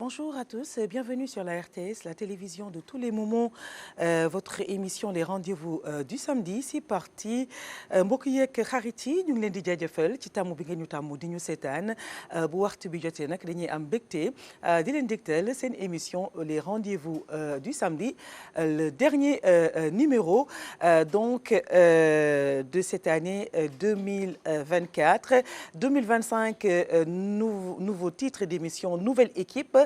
Bonjour à tous, bienvenue sur la RTS, la télévision de tous les moments. Votre émission Les Rendez-vous du samedi, c'est parti. mbokk yeeg xarit yi ñu ngi leen di jaajëfal ci tàmm bi ngeen ñu tàmm di ñu seetaan bu waxtu bi jotee nag dañuy am mbégte di leen dégtal seen émission Les Rendez-vous du samedi, le dernier numéro donc de cette année 2024. 2025, nouveau titre d'émission, nouvelle équipe.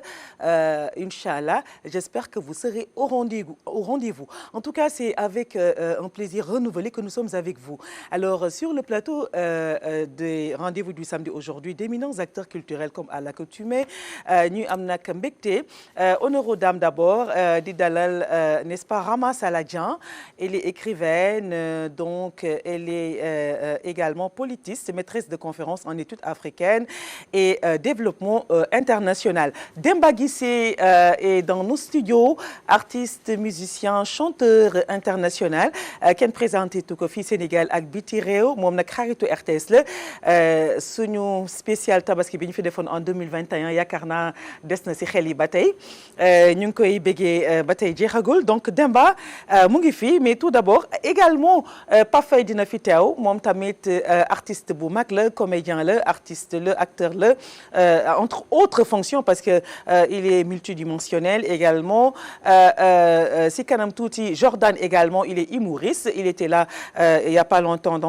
Inch'Allah, j'espère que vous serez au rendez-vous. En tout cas, c'est avec un plaisir renouvelé que nous sommes avec vous. Alors, sur le plateau des rendez-vous du samedi aujourd'hui, d'éminents acteurs culturels comme à l'accoutumée, ñu am nag mbégte honneur aux dames d'abord di dalal n'est-ce pas Rama Saladjian. Elle est écrivaine, donc elle est également politiste, maîtresse de conférences en études africaines et développement international. Demba Guissé est dans nos studios, artiste, musicien, chanteur international kenn présenté tu ko fii Sénégal ak biti réew moom nag xaritu RTS la suñu spécial tabaski bi ñu fi defoon en 2021 yaakaar naa des na si xel yi ba tey ñu ngi koy béggee ba tey jeexagul donc Demba mu ngi fi mais tout d'abord également Pape Faye dina fi teew moom tamit artiste bu mag la comédien la artiste la acteur la entre autres fonctions parce que il est multidimensionnel également si kanam tuuti Jordan également il est humoriste il était là il y a pas longtemps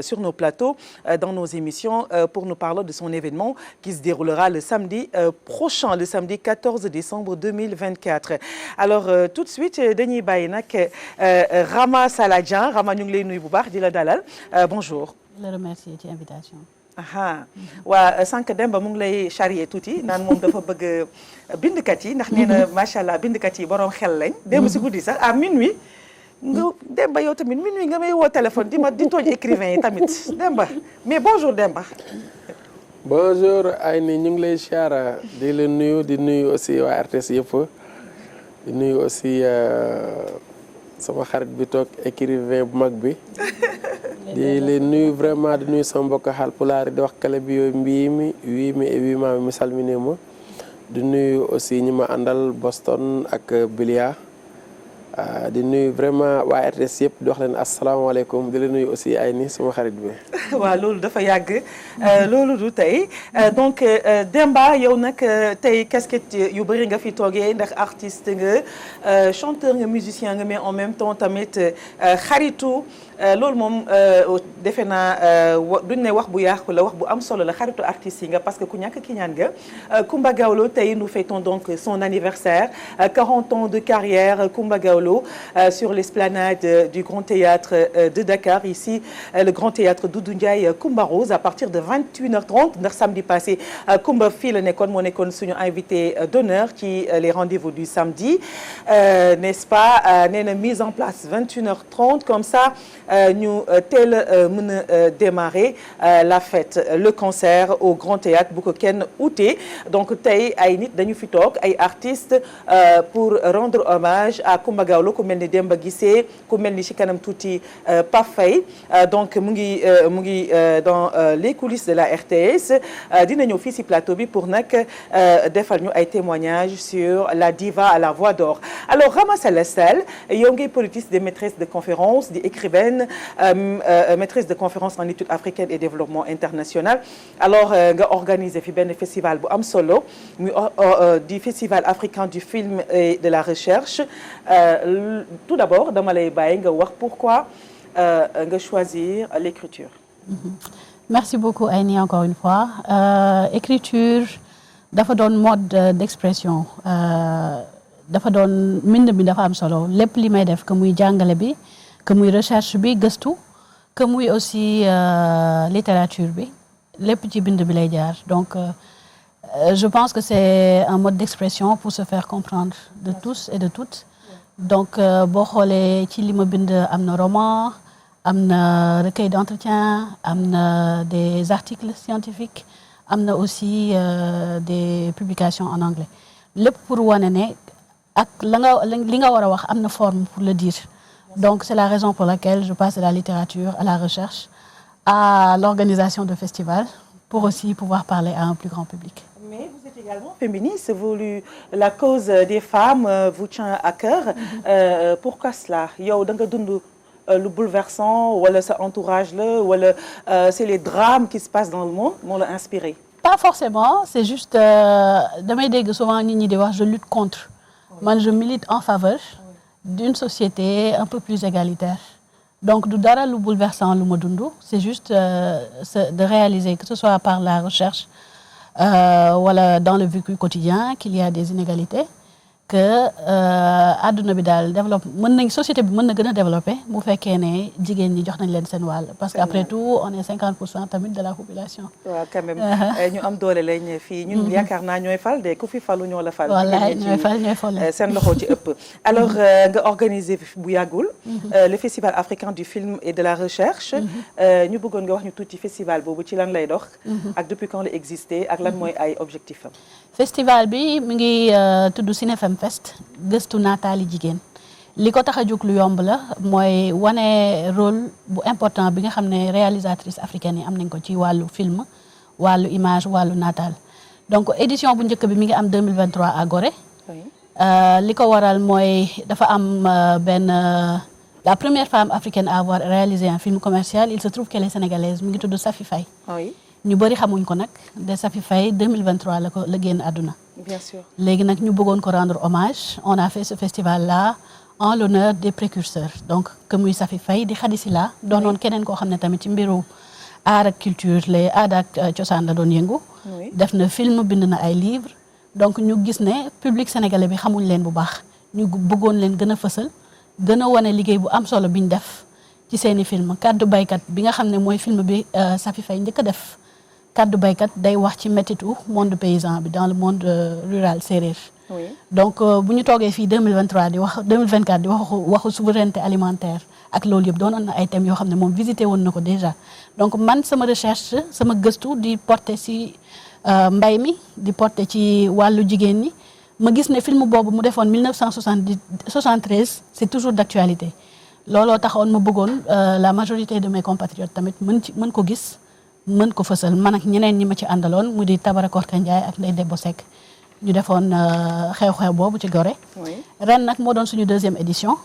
sur nos plateaux dans nos émissions pour nous parler de son événement qui se déroulera le samedi prochain le samedi 14 décembre 2024 alors tout de suite dañuy bàyyi nag Rama Saladjian Rama ñu ngi lay nuyu bu baax di la dalal bonjour. Je le remercie ci invitation. aha waa sànq Demba mu ngi lay charrier tuuti naan moom dafa bëgg bindkat yi ndax nee na macha allah bindkat yi borom xel lañ. démb si guddi sax à minuit. nga Demba yow tamit minuit nga may woo téléphone di tooñ écrivain yi tamit Demba mais bonjour Demba. bonjour Ayni ñu ngi lay siyaara di la nuyu di nuyu aussi waa RTS yëpp di nuyu aussi sama xarit bi toog écrivain bu mag bi. di leen nuyu vraiment di nuyu sama mbokk Haalpulaar di wax kala bi yooyu mbiimi wiimi e wiimaami mi salminima di nuyu aussi ñi ma àndal Boston ak Bilia di nuyu vraiment waa RTS yëpp di wax leen asalaamaaleykum di leen nuyu aussi Ayni sama xarit bi. waaw loolu dafa yàgg loolu du tey donc Demba yow nag tey casquette yu bëri nga fi toogee ndax artiste nga chanteur nga musicien nga mais en même temps tamit xaritu loolu moom defe naa duñ ne wax bu yàqu la wax bu am solo la xaritu artistes yi nga parce que ku ñàkk ki ñaan nga Coumba Gawlo tey nous fêtons donc son anniversaire 40 ans de carrière Coumba Gawlo sur l'esplanade du Grand Théâtre de Dakar ici le Grand Théâtre Doudou Ndiaye Coumba Rose à partir de 21h30 ndax samedi passé Coumba fii la nekkoon moo nekkoon suñu invité d'honneur ci les rendez-vous du samedi n'est-ce pas nee na mise en place 21h30 comme ça ñu teel a mën a démarrer la fête le concert au Grand Théâtre bu ko kenn ute donc tey ay nit dañu fi toog ay artistes pour rendre hommage à Coumba Gawlo ku mel ni Demba Guissé ku mel ni ci kanam tuuti Pape Faye donc mu ngi dans les coulisses de la RTS dina ñëw fii ci plateau bi pour nag defal ñu ay témoignages sur la diva à la voix d'or alors Rama Saladjian yow ngay politiste de maîtresse de conférence di écrivaine maîtresse de conférence en études africaines et développement international alors nga organiser fi benn festival bu am solo muy du festival africain du film et de la recherche tout d'abord dama lay bàyyi nga wax pourquoi nga choisir l'écriture. Merci beaucoup Ayni encore une fois écriture dafa doon mode d'expression dafa doon mbind bi dafa am solo lépp li may def que muy jàngale bi que muy recherche bi gëstu que muy aussi littérature bi lépp ci bind bi lay jaar donc je pense que c'est un mode d'expression pour se faire comprendre de tous et de toutes donc boo xoolee ci li ma bind am na roman am na recueil d'entretien am na des articles scientifiques am na aussi des publications en anglais lépp pour wane ne ak li nga war a wax am na forme pour le dire donc c'est la raison pour laquelle je passe de la littérature à la recherche à l'organisation de festivals pour aussi pouvoir parler à un plus grand public. Mais vous étiez également féministe, la cause des femmes vous tient à cœur. Pourquoi cela yow da nga dund lu bouleversant wala sa entourage la wala c'est les drames qui se passent dans le monde moo la inspiré? Pas forcément, c'est juste damay dégg souvent nit ñi di wax je lutte contre. Man je milite en faveur d'une société un peu plus égalitaire. Donc du dara lu bouleversant lu ma dund, c'est juste de réaliser que ce soit par la recherche wala dans le vécu quotidien qu'il y a des inégalités. Que adduna bi daal développe mën nañ société bi mën na gën a développer bu fekkee ne jigéen ñi jox nañ leen seen wàll parce que après tout on est 50% tamit de la population. waaw quand même ñu am doole lañ fii ñun yaakaar naa ñooy fal de ku fi falu ñoo la fal. wallaay ñooy fal seen loxo ci ëpp. alors nga organiser bu yàggul. le festival africain du film et de la recherche. ñu bëggoon nga wax ñu tuuti festival boobu ci lan lay dox. ak depuis quand la existé ak lan mooy ay objectifs am. festival bi mi ngi tudd Cinefem Fest gëstu naataali jigéen li ko tax a jóg lu yomb la mooy wane rôle bu important bi nga xam ne réalisatrices africaines yi am nañ ko ci wàllu film wàllu image wàllu naataal donc édition bu njëkk bi mi ngi am 2023 à Gorée. li ko waral mooy dafa am la première femme africaine à avoir réalisé un film commercial il se trouve qu'elle est sénégalaise mi ngi tudd Safi Faye. ñu bëri xamuñ ko nag de Safi Faye 2023 la génn àdduna. Bien sûr. léegi nag ñu bëggoon ko rendre hommage on a fait ce festival là en l'honneur des précurseurs donc que muy Safi Faye di Khady Sylla doonoon keneen koo xam ne tamit ci mbiru art ak culture les aada ak cosaan la doon yëngu. def na film bind na ay livres donc ñu gis ne public sénégalais bi xamuñ leen bu baax ñu bëggoon leen gën a fësal gën a wane liggéey bu am solo bi ñu def ci seeni film kaddu baykat bi nga xam ne mooy film bi Safi Faye njëkk a def. kaddu baykat day wax ci méttitu monde paysan bi dans le monde rural séeréer. donc bu ñu toogee fii 2023 di wax 2024 di waxu souveraineté alimentaire ak loolu yëpp doonoon na ay thèmes yoo xam ne moom visité woon na ko déjà donc man sama recherche sama gëstu di porter ci mbay mi di porter ci wàllu jigéen ñi ma gis ne film boobu mu defoon 1973 c'est toujours d'actualité looloo taxoon ma bëggoon la majorité de mes compatriotes tamit mën ko gis. mën ko fësal man ak ñeneen ñi ma ci àndaloon mu di Tabara Korka Ndiaye ak Ndeye Debbo Seck ñu defoon xew-xew boobu ci Gorée. ren nag moo doon suñu 2e édition.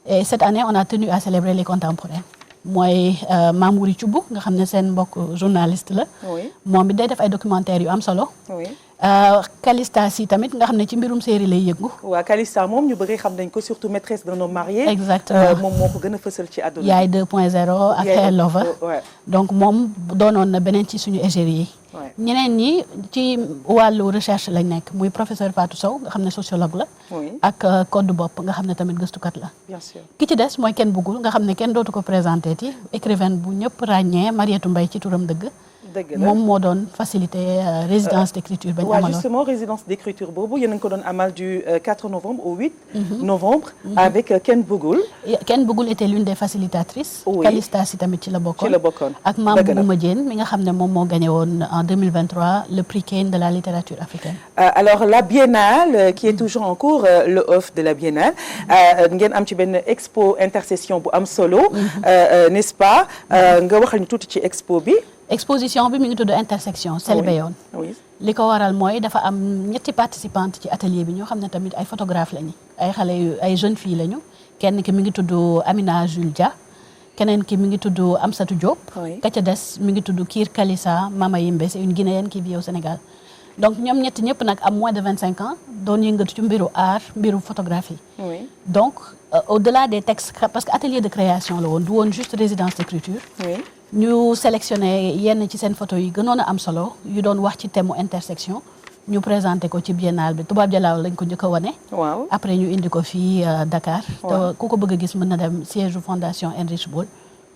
et cette année on a tenu à célébrer les contemporains. mooy Mame Wuri Thioub nga xam ne seen mbokk journaliste la. moom it day def ay documentaires yu am solo. Calista si tamit nga xam ne ci mbirum série lay yëngu. waaw Calista moom ñu bëri xam nañ ko surtout maîtresse d'un homme marié. exactement moom moo ko gën a fësal ci àdduna. yaay 2.0 ak Hair Lover. donc moom doonoon na beneen ci suñu égérie yi. ñeneen ñi ci wàllu recherche lañ nekk muy professeur Fatou Sow nga xam ne sociologue la. ak Codé Bopp nga xam ne tamit gëstukat la. bien sûr ki ci des mooy Ken Bougoul nga xam ne kenn dootu ko présenté ti écrivaine bu ñëpp ràññee Mariétou Mbaye ci turam dëgg. moom moo doon facilité résidence d'écriture bañ amaloon. justement résidence d'écriture boobu yéen a ngi ko doon amal du 4 novembre au 8 novembre avec Ken Bougoul. Ken Bougoul était l'une des facilitatrices. Calista si tamit ci la bokkoon. ak Mame Bougouma Diène mi nga xam ne moom moo gagné woon en 2023 le prix Kane de la littérature africaine. alors la biennale qui est toujours en cours le off de la biennale ngeen am ci benn expo intercession bu am solo. n'est-ce pas nga waxal ñu tuuti ci expo bi. exposition bi mi ngi tudd intersection Selbé yoon li ko waral mooy dafa am ñetti participantes ci atelier bi ñoo xam ne tamit ay photographe lañu ay xale yu ay jeunes filles lañu kenn ki mi ngi tudd Amina Jules Dia keneen ki mi ngi tudd Amsatou Diop ka ca des mi ngi tudd Kir Kalissa Mama Yimbe c'est une Guinéenne qui vit au Sénégal donc ñoom ñetti ñëpp nag am moins de 25 ans doon yëngatu ci mbiru art mbiru photographie donc au-delà des textes parce que atelier de création la woon du woon juste résidence d'écriture ñu sélectionné yenn ci seen photo yi gënoon a am solo yu doon wax ci thème intersection ñu présenté ko ci biennale bi tubaab jalaaw lañ ko njëkk a wane. après ñu indi ko fii Dakar. te ku ko bëgg a gis mën na dem siège fondation Heinrich Böll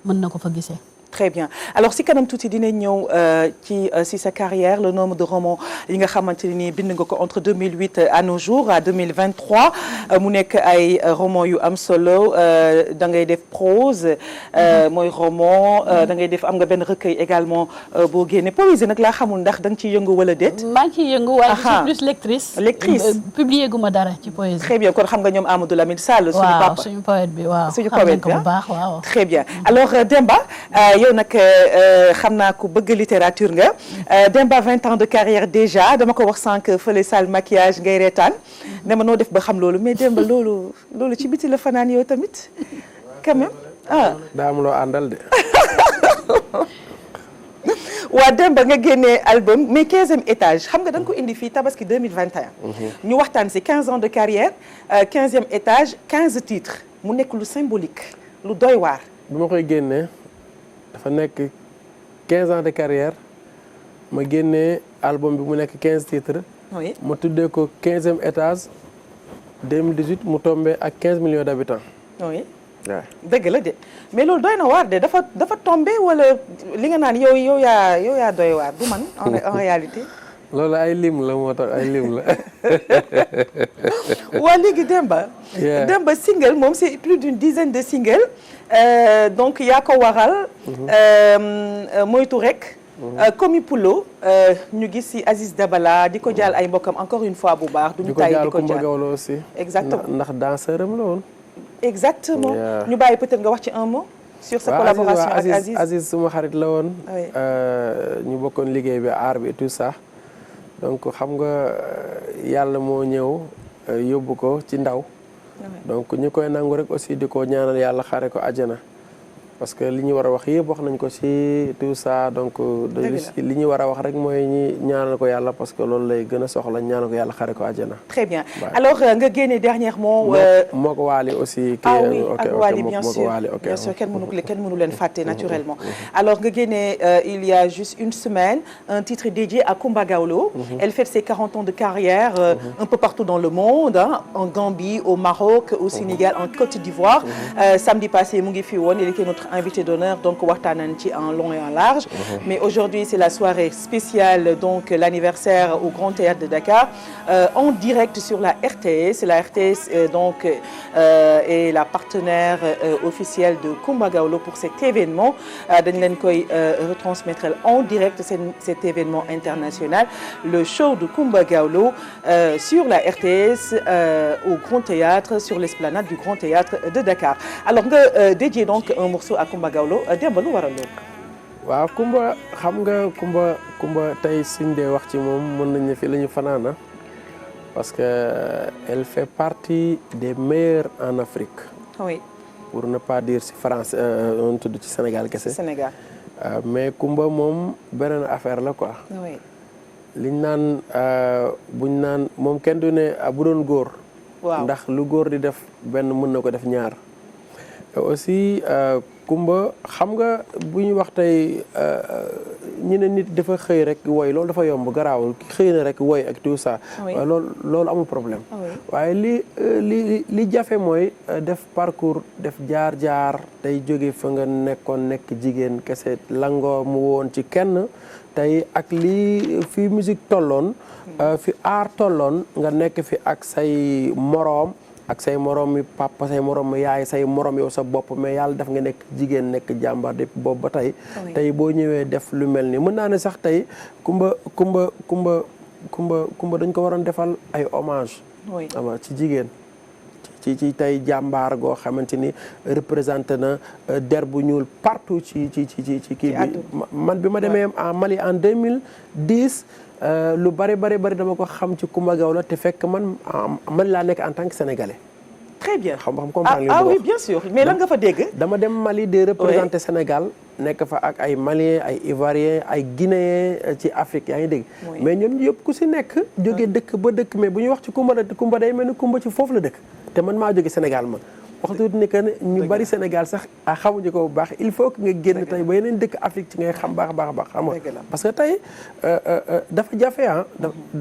mën na ko fa gisee. Très bien alors si kanam tuuti dinañ ñëw ci sa carrière le nombre de romans yi nga xamante ni bind nga ko entre 2008 à nos jours à 2023 mu nekk ay romans yu am solo da ngay def prose mooy roman da ngay def am nga benn recueil également boo génne poésie nag laa xamul ndax da nga ciy yëngu wala déet. maa ngi ciy yëngu waaye je suis plus lectrice. lectrice publié gu ma dara ci poésie. très bien kon xam nga ñoom Amadou Lamine Sall. suñu papa suñu poète bi waaw. suñu poète bi bu baax waaw. très bien alors Demba yow yow nag xam naa ko bëgg littérature nga Demba 20 ans de carrière déjà dama ko wax sànq fële salle maquillage ngay reetaan ne ma noo def ba xam loolu mais Demba loolu ci biti la fanaan yow tamit quand même daa am loo àndal de. waa Demba nga génnee album mais 15e étage xam nga da nga ko indi fii Tabaski 2021. ñu waxtaan si 15 ans de carrière 15e étage 15 titres mu nekk lu symbolique lu doy waar. bi ma koy génnee dafa nekk 15 ans de carrière ma génnee album bi mu nekk 15 titres. oui ma tuddee ko 15e étage 2018 mu tombé ak 15 millions d'habitants. oui. waaw dëgg la de mais loolu doy na waar de dafa tombé wala li nga naan yow yaa doy waar du man en réalité. loolu ay lim la moo tax ay lim la. waa léegi Demba single moom c'est plus d'une dizaine de singles donc yaa ko waral. moytu rek. Komi Pulo ñu gis ci Aziz Dabala di ko jaal ay mbokkam encore une fois bu baax. duñu tay di ko jaal Kumba Gawlo aussi. exactement ndax danseur am la woon. exactement ñu bàyyi peut-être nga wax ci un mot. sur sa collaboration ak Aziz suma xarit la woon. ñu bokkoon liggéey bi art bi et tout ça. donc xam nga yàlla moo ñëw yóbbu ko ci ndaw. donc ñu koy nangu rek aussi di ko ñaanal yàlla xare ko àjjana. parce que li ñu war a wax yëpp wax nañ ko ci tout ça donc. li ñu war a wax rek mooy ñi ñaanal ko yàlla parce que loolu lay gën a soxla ñaanal ko yàlla xare ko àjjana. très bien alors nga génne dernièrement. moo ko waali aussi. oui ak waali bien sûr kenn mënu leen fàtte naturellement. alors nga génne il y a juste une semaine un titre dédié à Kumba Gawlo. elle fête ses 40 ans de carrière un peu partout dans le monde en Gambie au Maroc au Sénégal en Côte d'Ivoire. samedi passé mu ngi fi woon il était notre invité d'honneur donc waxtaan nañ ci en long et en large. mais aujourd'hui c'est la soirée spéciale donc l'anniversaire au Grand Théâtre de Dakar en direct sur la RTS. La RTS donc est la partenaire officielle de Kumba Gawlo pour cet événement dañ leen koy retransmettre en direct cet événement international le show de Kumba Gawlo sur la RTS au Grand Théâtre sur l'esplanade du Grand Théâtre de Dakar alors nga dédié donc un morceau à Kumba Gawlo Demba lu waral loolu. waaw Kumba xam nga Kumba tey suñ dee wax ci moom mën nañu fi la ñu fanaana parce que elle fait partie des meilleures en Afrique. oui. pour ne pas dire ci France on tudd ci Sénégal kese. Sénégal. mais Kumba moom beneen affaire la quoi. oui. liñ naan buñ naan moom kenn du ne bu doon góor. waaw ndax lu góor di def benn mën na ko def ñaar. aussi Kumba xam nga bu ñu wax tey ñu ne nit dafa xëy rek woy loolu dafa yomb garaawul xëy na rek woy ak tout ça. loolu amul problème. waaye li jafe mooy def parcours def jaar tey jóge fa nga nekk jigéen kese langoo mu woon ci kenn tey ak lii fi musique tolloon. fi art tolloon nga nekk fi ak say moroom. ak say morom mi papa say morom mi yaay say morom yow sa bopp mais yàlla def nga nekk jigéen nekk jàmbaar depuis boobu ba tey. tey boo ñëwee def lu mel ni mën naa ne sax tey Kumba dañ ko waroon defal ay hommage. ama ci jigéen. ci tey jàmbaar goo xamante ni représenté na der bu ñuul partout ci kii bi man bi ma demee en Mali en 2010. lu bari dama ko xam ci Kumba Gawlo te fekk man laa nekk en tant que sénégalais. très bien xam comprendre nga oui bien sûr mais lan nga fa dégg. dama dem Mali de représenter Sénégal nekk fa ak ay Maliens ay Ivoiriens ay Guinéens ci Afrique yaa ngi dégg. mais ñoom yëpp ku si nekk. jóge dëkk ba dëkk mais bu ñuy wax ci Kumba day mel ni Kumba ci foofu la dëkk. te man maa jóge Sénégal man. wax dëgg ni que ñu bari Sénégal sax xamuñu ko bu baax il faut que nga génn tey ba yeneen dëkk Afrique ci ngay xam baax xam nga parce que tey dafa jafe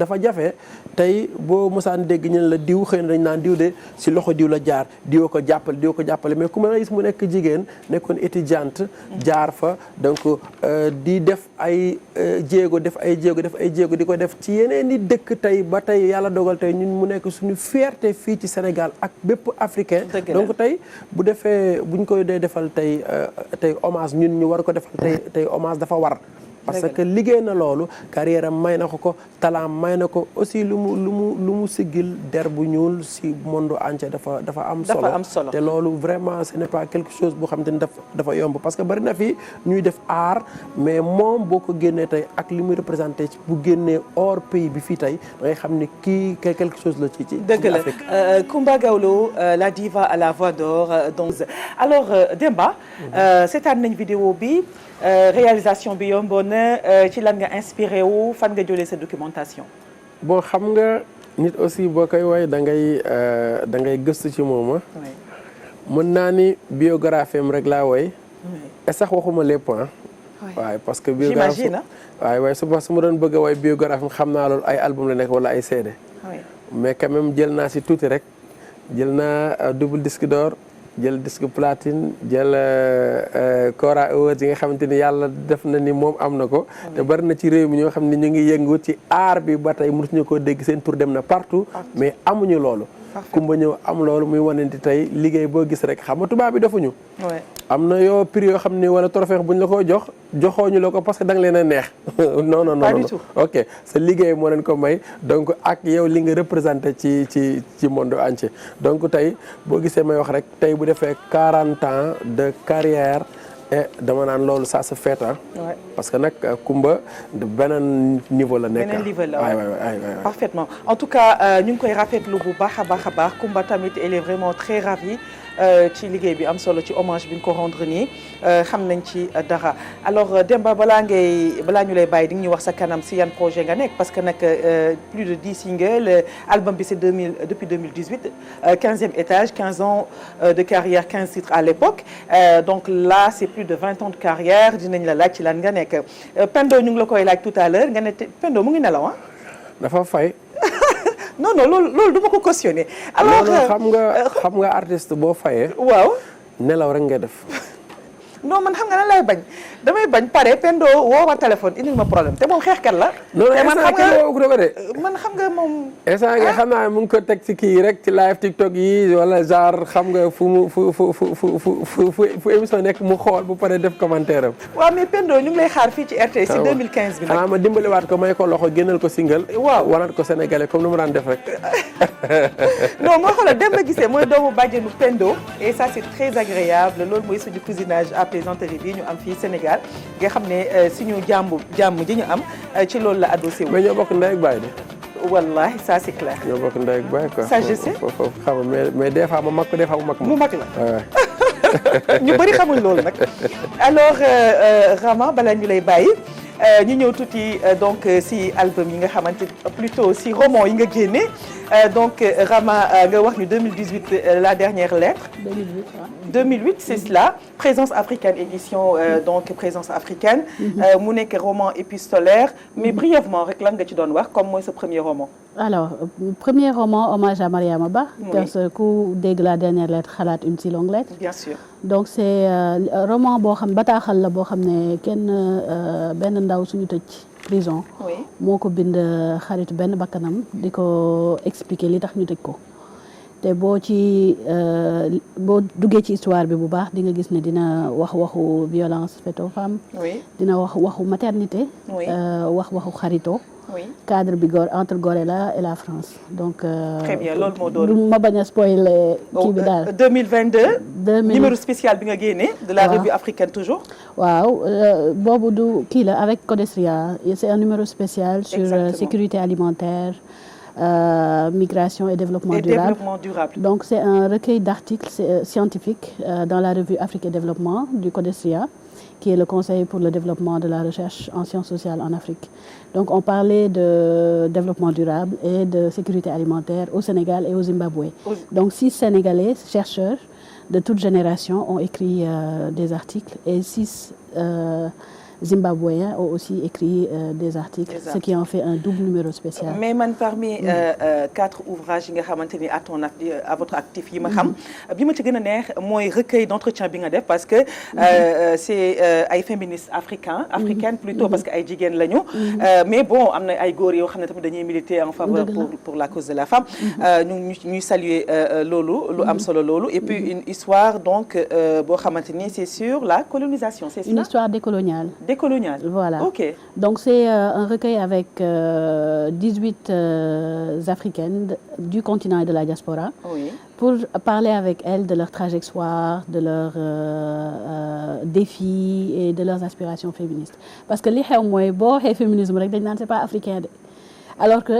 dafa jafe tey boo mosaan dégg ñu ne la diw xëy na dañ naan diw de si loxo diw la jaar diw ko jàppale mais ku mën a gis mu nekk jigéen nekkoon étudiante jaar fa donc di def ay jéego di ko def ci yeneen i dëkk tey ba tey yàlla dogal tey ñun mu nekk suñu fierté fii ci Sénégal ak bépp africain donc tey buñ koy dee defal tey hommage ñun ñu war ko defal tey hommage dafa war parce que liggéey na loolu carrière am may na ko talent may na ko aussi lu mu siggil der bu ñuul si monde entier dafa am solo te loolu vraiment ce n'est pas quelque chose boo xam te ni dafa yomb parce que bari na fi ñuy def art mais moom boo ko génnee tey ak li muy représenté ci bu génnee hors pays bi fii tey da ngay xam ni kii quelque chose la ci dëgg la Coumba Gawlo la diva à la voix d'or donc alors Demba seetaan nañ vidéo bi réalisation bi yomboon na ci lan nga inspiré wu fan nga jëlee sa documentation. bon xam nga nit aussi boo koy woy da ngay gëstu ci moom mën naa ni biographie am rek laa woy et sax waxuma lépp waaye parce que biographie waaye su ma doon bëgg a woy biographie xam naa loolu ay album la nekk wala ay CD mais quand même jël naa si tuuti rek jël naa double disque d'or jël disque platine jël Kora Awards yi nga xamante ni yàlla def na ni moom am na ko te bari na ci réew mi ñoo xam ne ñu ngi yëngu ci art bi ba tey mënuñu koo dégg seen tur dem na partout mais amuñu loolu Coumba ñëw am loolu muy wanenti tey liggéey boo gis rek xam nga tubaab bi defuñu am na yoo prix yoo xam ni wala trophée buñ la ko joxooñu la ko parce que da nga leen a neex non ok sa liggéey moo leen ko may donc ak yow li nga représenté ci monde entier donc tey boo gisee may wax rek tey bu defee 40 ans de carrière et dama naan loolu ça se fait parce que nag Coumba beneen niveau la nekk. beneen niveau la parfaitement en tout cas ñu ngi koy rafetlu bu baax a baax Coumba tamit elle est vraiment très ravie ci liggéey bi am solo ci hommage bi ñu ko rendre nii xam nañ ci dara alors Demba balaa ñu lay bàyyi di nga ñu wax sa kanam si yan projet nga nekk parce que nag plus de 10 singles album bi c'est depuis 2018 15e étage 15 ans de carrière 15 titres à l'époque donc là c'est plus de 20 ans de carrière dinañ la laaj ci lan nga nekk Pendo ñu ngi la koy laaj tout à l'heure nga ne Pendo mu ngi nelaw dafa fay. non loolu du ma ko cautionner. alors xam nga artiste boo fayee. waaw nelaw rek ngay def. non man xam nga lan lay bañ damay bañ pare Pendo woo ma téléphone indil ma problème te moom xeexkat la. te man xam nga moom. instant nga xam naa mu ngi ko teg ci kii rek ci live TikTok yi wala genre xam nga fu émission nekk mu xool bu pare def commentaire am. waaw mais Pendo ñu ngi lay xaar fii ci RTS ci 2015 bi nag. xanaa ma dimbaliwaat ko may ko loxo génnal ko single. waaw wanaat ko sénégalais comme ni mu daan def rek. non moo xoolal Demba Guissé mooy doomu bàjjenu Pendo et ça c'est très agréable loolu mooy suñu cousinage à plaisanterie bi ñu am fii Sénégal nga xam ne suñu jàmm ji ñu am ci loolu la adossé wu. mais ñoo bokk ndey ak baay de. wallahi ça c'est clair. ñoo bokk ndey ak baay quoi. ça je sais foofu xam nga mais des fois ma mag ko des fois mu mag la. ñu bëri xamuñ loolu nag. alors Rama balaa ñu lay bàyyi ñu ñëw tuuti donc si album yi nga xamante plutôt si roman yi nga génne donc Rama nga wax ñu 2018 la dernière lettre. 2008 c'est cela présence africaine édition donc présence africaine. mu nekk roman épistolaire mais brièvement rek lan nga ci doon wax comme mooy sa premier roman. alors premier roman hommage à Mariama Ba. parce que ku dégg la dernière lettre xalaat une si longue lettre. bien sûr. donc c'est roman boo xam bataaxal la boo xam ne kenn benn ndaw suñu tëj prison. moo ko bind xaritu benn bakkanam di ko expliquer li tax ñu tëj ko. te boo duggee ci histoire bi bu baax di nga gis ne dina wax waxu violence faite aux femmes. dina wax waxu maternité. wax waxu xarito. cadre bi entre Gorée et la France donc. très bien loolu moo doon du ma bañ a spoiler kii bi daal. 2022. numéro spécial bi nga génne. de la revue africaine toujours. waaw boobu du kii la avec Codestria c'est un numéro spécial. sur sécurité alimentaire. migration et développement durable. Donc c'est un recueil d'articles scientifiques dans la revue Afrique et Développement du Codestria, qui est le Conseil pour le développement de la recherche en sciences sociales en Afrique. Donc on parlait de développement durable et de sécurité alimentaire au Sénégal et au Zimbabwe. Donc 6 Sénégalais chercheurs de toute génération ont écrit des articles et 6 Zimbabwéens ont aussi écrit des articles, ce qui en fait un double numéro spécial. Mais man parmi 4 ouvrages yi nga xamante ni à votre actif yi ma xam bi ma ci gën a neex mooy recueil d'entretien bi nga def parce que c'est ay féministes africaines plutôt parce que ay jigéen lañu mais bon am na ay góor yoo xam ne tamit dañuy militer en faveur pour la cause de la femme ñuy saluer loolu lu am solo loolu et puis une histoire donc boo xamante ni c'est sur la colonisation, c'est ça? Une histoire décoloniale. Décolonial. Voilà. Ok. Donc c'est un recueil avec 18 Africaines du continent et de la diaspora. Oui. Pour parler avec elles de leur trajectoire, de leurs défis et de leurs aspirations féministes. Parce que li xew mooy boo waxee féminisme rek dañ naan c'est pas africain de alors que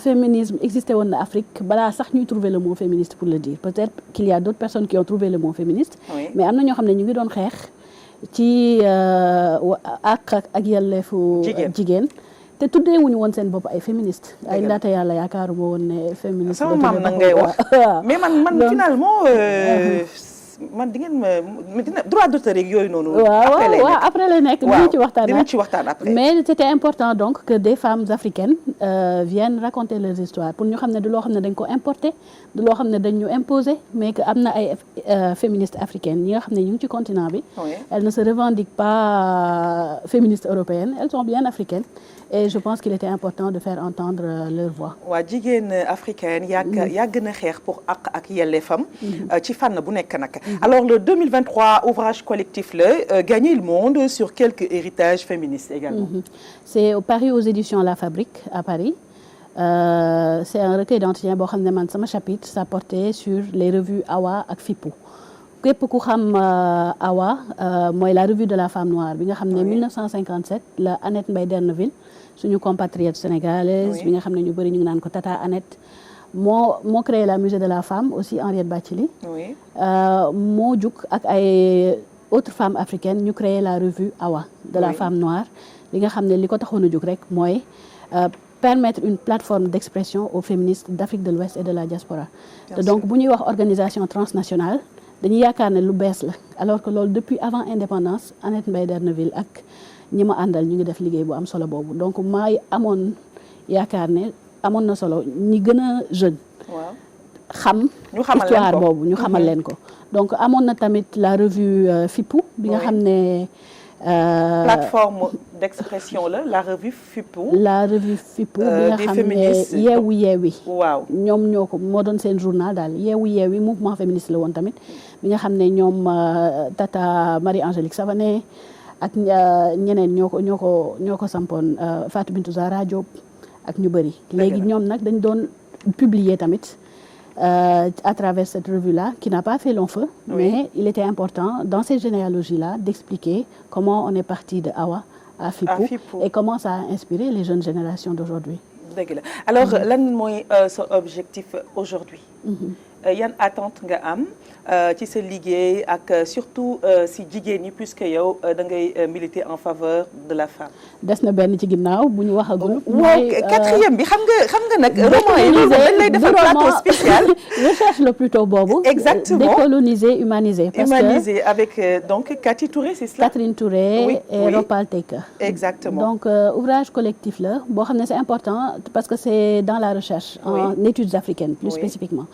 féminisme existé woon na Afrique balaa sax ñuy trouver le mot féministe pour le dire peut-être qu'il y a d'autres personnes qui ont trouvé le mot féministe. Oui. Mais am na ñoo xam ne ñu ngi doon xeex ci ak yelleefu jigéen. te tuddee wuñu woon seen bopp ay féministe ay ndaata yàlla yaakaaruma woon ne féministe sama maam nag ngay wax mais man finalement man di ngeen ma dina droit d'auteur yeeg yooyu noonu. waaw après lay nekk dinañ ci waxtaan après. mais c'était important donc que des femmes africaines viennent raconter leurs histoires pour ñu xam ne du loo xam ne dañ ko importer du loo xam ne dañ ñu imposer mais que am na ay féministes africaines ñi nga xam ne ñu ngi ci continent bi. Elles ne se revendiquent pas féministes européennes elles sont bien africaines. Et je pense qu'il était important de faire entendre leur voix. waa jigéen africaine yàgg na xeex pour ak yelleefam ci fànn bu nekk nag. Alors le 2023 ouvrage collectif la Gagner le monde sur quelques héritages féministes également. C'est paru aux éditions La Fabrique à Paris. C'est un recueil d'entretiens boo xam ne man sama chapitre ça portait sur les revues Awa ak Fippu. képp ku xam Awa mooy la revue de la femme noire bi nga xam ne 1957 la Annette Mbaye Derneville suñu compatriote sénégalaise bi nga xam ne ñu bëri ñu ngi naan ko Tata Annette moo créé la musée de la femme aussi Henriette Bathily moo jug ak ay autres femmes africaines ñu créé la revue Awa de la femme noire li nga xam ne li ko taxoon a jug rek mooy permettre une plateforme d'expression aux féministes d'Afrique de l'Ouest et de la diaspora te donc bu ñuy wax organisation transnationale dañuy yaakaar ne lu bees la alors que loolu depuis avant indépendance Annette Mbaye Derneville ak ñi ma àndal ñu ngi def liggéey bu am solo boobu donc maay amoon yaakaar ne amoon na solo ñi gën a jeune xam histoire boobu ñu xamal leen ko donc amoon na tamit la revue Fippu bi nga xam ne plateforme d'expression la revue Fippu bi nga xam ne yeewi waaw ñoom ñoo ko moo doon seen journal daal yeewi mouvement féministe la woon tamit bi nga xam ne ñoom Tata Marie-Angélique Savané ak ñeneen ñoo ko sampoon Fatou Bintou Zahra Diop ak ñu bëri léegi ñoom nag dañ doon publier tamit à travers cette revue-là qui n'a pas fait long feu mais il était important dans ces généalogies-là d'expliquer comment on est parti de Awa à Fippu et comment ça a inspiré les jeunes générations d'aujourd'hui. Dëgg la alors lan mooy sa objectif aujourd'hui yan attente nga am ci sa liggéey ak surtout si jigéen ñi puisque yow da ngay militer en faveur de la femme. des na benn ci ginnaaw bu ñu waxagul. mooy quatrième bi xam nga nag. roman yi dañ lay defal plateau spécial. recherche le plutôt boobu. exactement décoloniser humaniser. parce humaniser que avec donc Cathy Touré c'est cela. Catherine Touré et Ropal Taker. exactement donc ouvrage collectif la boo xam ne c'est important parce que c'est dans la recherche. en études africaines plus spécifiquement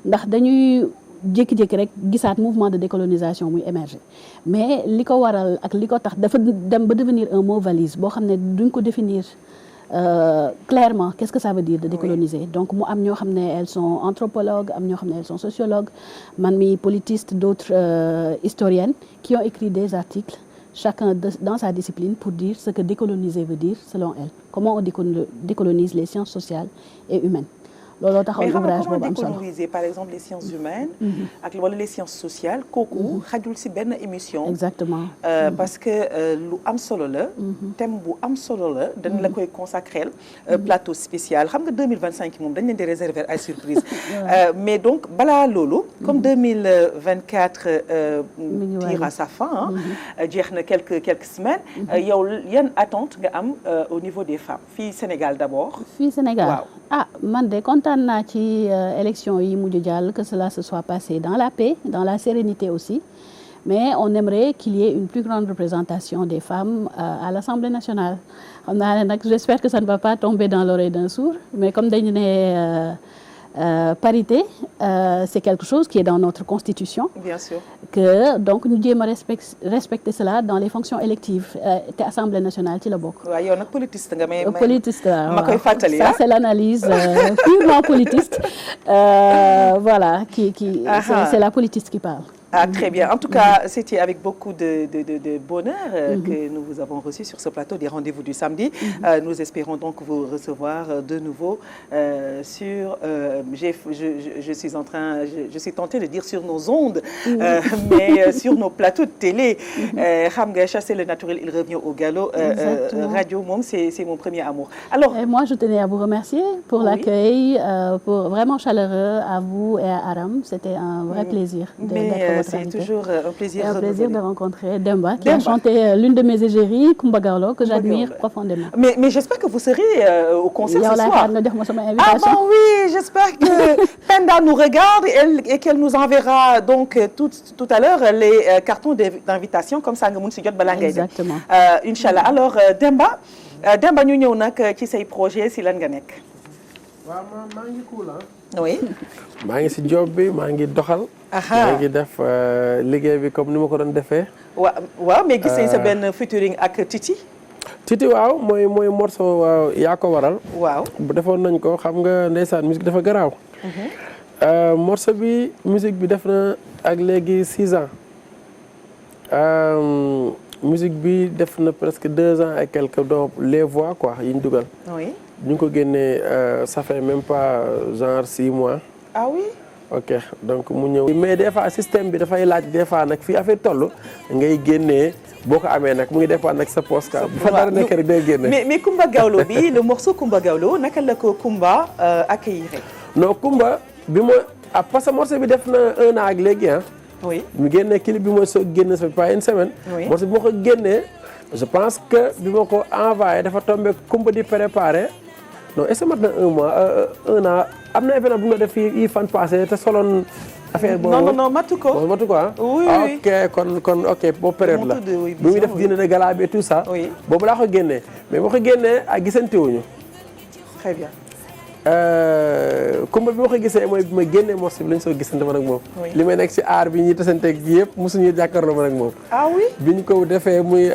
ndax dañuy. jékki-jékki rek gisaat mouvement de décolonisation muy émerger mais li ko waral ak li ko tax dafa dem ba devenir un mot valise boo xam ne duñ ko définir clairement qu'est-ce que ça veut dire de décoloniser donc mu am ñoo xam ne elles sont anthropologues am ñoo xam ne elles sont sociologues man mi politiste d'autres historiennes qui ont écrit des articles chacun dans sa discipline pour dire ce que décoloniser veut dire selon elles comment on décolonise les sciences sociales et humaines looloo taxaw ouvrage boobu am solo mais décoloniser par exemple les sciences humaines. ak wala les sciences sociales. kooku xajul ci benn émission. exactement parce que lu am solo la. thème bu am solo la. dañ la koy consacrer plateau spécial xam nga 2025 moom dañ leen di réserver ay surprise mais donc balaa loolu. comme 2024 tire à sa fin. jeex na quelques semaines. yow yan attente nga am au niveau des femmes fii Sénégal d'abord. fii Sénégal waaw ah man de kontaan naa ci élection yi mujj jàll que cela se soit passé dans la paix dans la sérénité aussi mais on aimerait qu'il y ait une plus grande représentation des femmes à l'Assemblée nationale xam naa ne nag j'espère que ça ne va pas tomber dans l'oreille d'un sourd mais comme dañu ne parité c'est quelque chose qui est dans notre constitution. Bien sûr. Que donc ñu jéem a respecter cela dans les fonctions électives te Assemblée nationale ci la bokk. waaw yow nag politiste nga may politiste ma koy fàttali ça c'est l'analyse purement politiste voilà qui c'est la politiste qui parle. Ah, très bien. En tout cas, c'était avec beaucoup de bonheur que nous vous avons reçu sur ce plateau des rendez-vous du samedi. Nous espérons donc vous recevoir de nouveau sur... je suis tentée de dire sur nos ondes, mais sur nos plateaux de télé. Xam nga, chasser le naturel, il revient au galop. Radio, moom, c'est mon premier amour. Alors, et moi, je tenais à vous remercier pour l'accueil, pour vraiment chaleureux à vous et à Aram. C'était un vrai plaisir d'être c'est toujours un plaisir. Et un plaisir de rencontrer Demba, qui a chanté l'une de mes égéries, Kumba Gawlo, que j'admire profondément. Mais j'espère que vous serez au concert ce soir. Ah bon, oui, j'espère que Penda nous regarde et qu'elle nous enverra donc tout à l'heure les cartons d'invitation, comme ça nga mun si jot bala ngay dem. Exactement. Inch'Allah. Alors Demba ñu ñëw nag ci say projet si lan nga nekk. waaw maa ngi cool oui. maa ngi si job bi maa ngi doxal. maa ngi def liggéey bi comme ni ma ko doon defee. waaw mais gis nañ sa benn featuring ak Titi. Titi waaw mooy morceau yaa ko waral. waaw defoon nañ ko xam nga ndeysaan musique dafa garaaw. morceau bi musique bi def na ak léegi 6 ans. musique bi def na presque 2 ans et quelques donc les voix quoi yi ñu dugal. oui. ñu ngi ko génnee ça fait même pas genre 6 mois. ah oui. ok donc mu ñëw. mais des fois système bi dafay laaj des fois nag fii affaire toll ngay génnee boo ko amee nag mu ngi dépendre nag sa poste ka bu fa dara nekk rek day génne. mais Kumba Gawlo bi le morceau Kumba Gawlo naka la ko Kumba accueillir. non Kumba bi ma parce que morceau bi def na 1 an ak léegi oui. mu génnee clip bi mooy soog génne ça fait pas une semaine. oui morceau bi ma ko génnee je pense que bi ma ko envoyé dafa tombé Kumba di préparé. non est-ce que mat na 1 mois 1 an am na événement bu nga def fii fan passé te soloon affaire boobu. non matu ko. matu ko oui. ok kon ok boobu période la. bi muy def dîner de gala bi et tout ça. oui boobu laa ko génnee mais boo ko génnee ak gisante wuñu. très bien. Kumba bi ma ko gisee mooy bi ma génnee morceau bi lañ soo gisante man ak moom. li may nekk ci aar bi ñuy tasanteeg ji yëpp mosuñu jàkkaarloo man ak moom. ah oui. bi ñu ko defee muy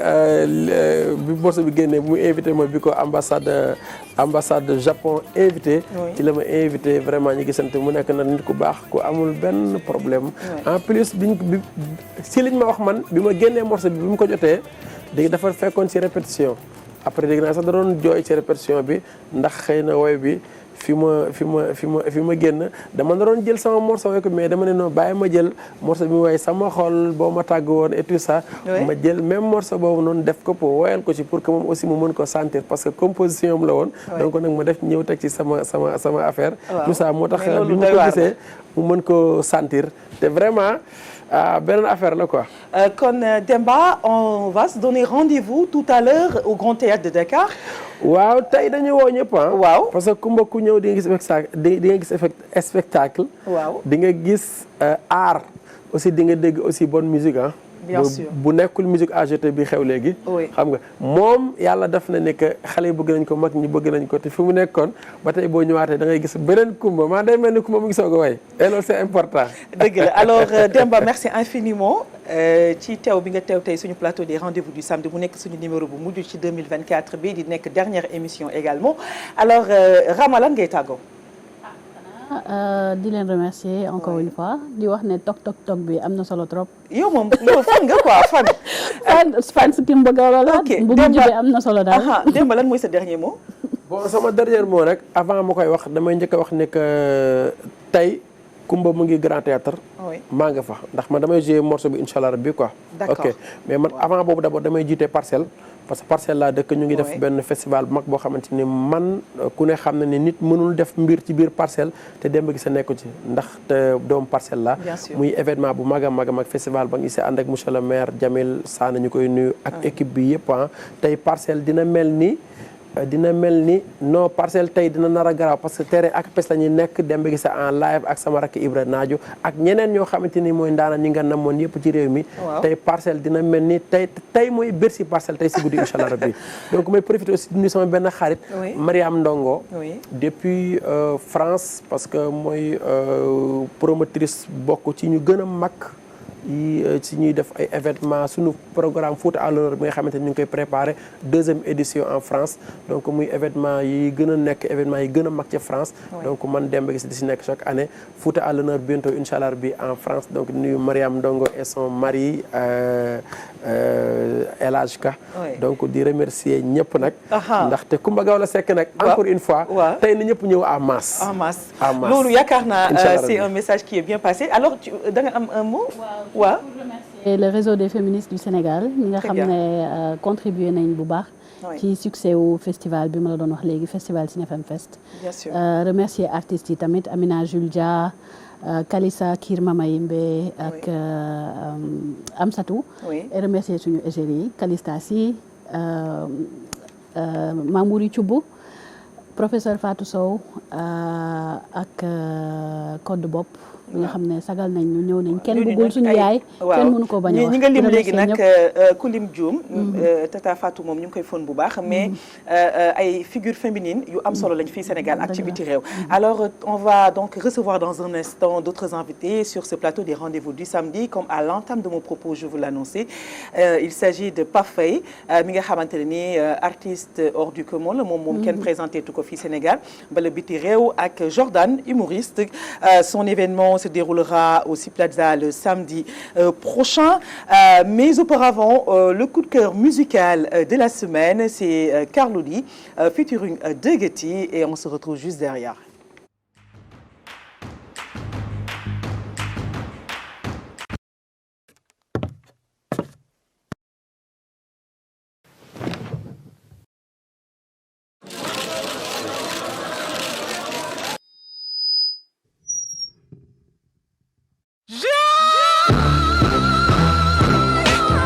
bi morceau bi génnee muy invité mooy bi ko ambassade Japon invité. ci la ma invité vraiment ñu gisante mu nekk na nit ku baax ku amul benn problème. en plus bi si liñ ma wax man bi ma génnee morceau bi mu ko jotee léegi dafa fekkoon ci répétition après dégg naa sax da doon jooy ci répétition bi ndax xëy na woy bi. fi ma génn dama naroon jël sama morceau woy ko mais dama ne non bàyyi ma jël morceau bi woy sama xol boo ma tàgg woon et tout ça ma jël même morceau boobu noonu def ko pour woyal ko ci pour que moom aussi mu mën ko sentir parce que composition am la woon donc nag ma def ñëw teg ci sama affaire tout ça moo tax bi ma ko gisee mu mën ko sentir te vraiment beneen affaire la quoi. kon Demba on va se donner rendez-vous tout à l'heure au Grand Théâtre de Dakar. waaw tey dañuy woo ñëpp waaw parce que Kumba ku ñëw di nga gis spectacle. waaw di nga gis art aussi di nga dégg aussi bonne musique bien sûr bu nekkul musique AGT bi xew léegi. xam nga moom yàlla def na ne que xale yi bëgg nañ ko mag ñi bëgg nañ ko te fi mu nekkoon ba tey boo ñëwaatee da ngay gis beneen Kumba maa day mel ni Kumba mu ngi soog a way et loolu c'est important. dëgg la alors Demba merci infiniment ci teew bi nga teew tey suñu plateau des rendez-vous du samedi mu nekk suñu numéro bu mujj ci 2024 bi di nekk dernière émission également alors Rama lan ngay tàggoo. di leen remercier encore une fois di wax ne tok bi am na solo trop. yow moom yow fan nga quoi fan. fan si Kumba Gawlo la. ok bu mujj bi am na solo daal. Demba lan mooy sa dernier mot. bon sama dernier mot rek avant ma koy wax damay njëkk a wax ne que tey Kumba mu ngi Grand Théâtre maa nga fa ndax man damay jouer morceau bi incha allah rabbi quoi. d'accord ok mais man avant boobu d'abord damay jiite Parcelles. parce que Parcelles laa dëkk ñu ngi def benn festival bu mag boo xamante ni man ku ne xam na ne nit mënul def mbir ci biir Parcelles te Demba Guissé nekku ci ndax te doomu Parcelles la muy événement bu mag a mag festival ba ngi si ànd ak monsieur le maire Jamil Sane ñu koy nuyu ak équipe bi yëpp tey Parcelles dina mel ni non Parcelles tey dina nar a garaaw parce que terrain ak pes la ñuy nekk Demba Guissé en live ak sama rakk Ibra Naajo ak ñeneen ñoo xamante ni mooy ndaana ñi nga namoon yëpp ci réew mi tey Parcelles dina mel ni tey mooy Bercy Parcelles tey si guddi incha allah rabbi donc may profiter aussi di nuyu sama benn xarit Mariam Ndongo depuis France parce que mooy promotrice bokk ci ñu gën a mag si ñuy def ay événements suñu programme Fouta à l'honneur bi nga xamante ni ñu ngi koy préparé 2e édition en France donc muy événement yi gën a nekk événement yi gën a mag ca France donc man Demba Guissé di si nekk chaque année Fouta à l'honneur bientôt incha allah bi en France donc nuyu Mariam Ndongo et son mari El Hadj Ka donc di remercier ñëpp nag ndaxte Coumba Gawlo Seck nag encore une fois tey na ñëpp ñëw en masse loolu yaakaar naa c'est un message qui est bien passé alors da nga am un mot waaw et le réseau des féministes du Sénégal ñi nga xam ne contribué nañ bu baax ci succès wu festival bi ma la doon wax léegi festival Cinefem Fest bien sûr remercier artistes yi tamit Amina Jules Dia Kalissa Kir Mama Yimbe ak Amsatou et remercier suñu égérie yi Kalista Si Mamouri Thioubou professeur Fatou Sow ak Code Bopp bi nga xam ne sagal nañ ñu ñëw nañ kenn bëggul suñu yaay kenn mënu ko bañ a wax ñi nga lim léegi nag ku lim Dioum Tata Fatou moom ñu ngi koy fon bu baax mais ay figures féminines yu am solo lañ fii Sénégal ak ci biti réew alors on va donc recevoir dans un instant d'autres invités sur ce plateau des rendez-vous du samedi comme à l'entame de mon propos je vous l'annonçais il s'agit de Pafay mi nga xamante ne ni artiste hors du commun la moom kenn présenté tu ko fii Sénégal bala biti réew ak Jordan humoriste son événement se déroulera au Sea Plaza le samedi prochain. Mais auparavant, le coup de cœur musical de la semaine, c'est Carlou D featuring Degeti et on se retrouve juste derrière.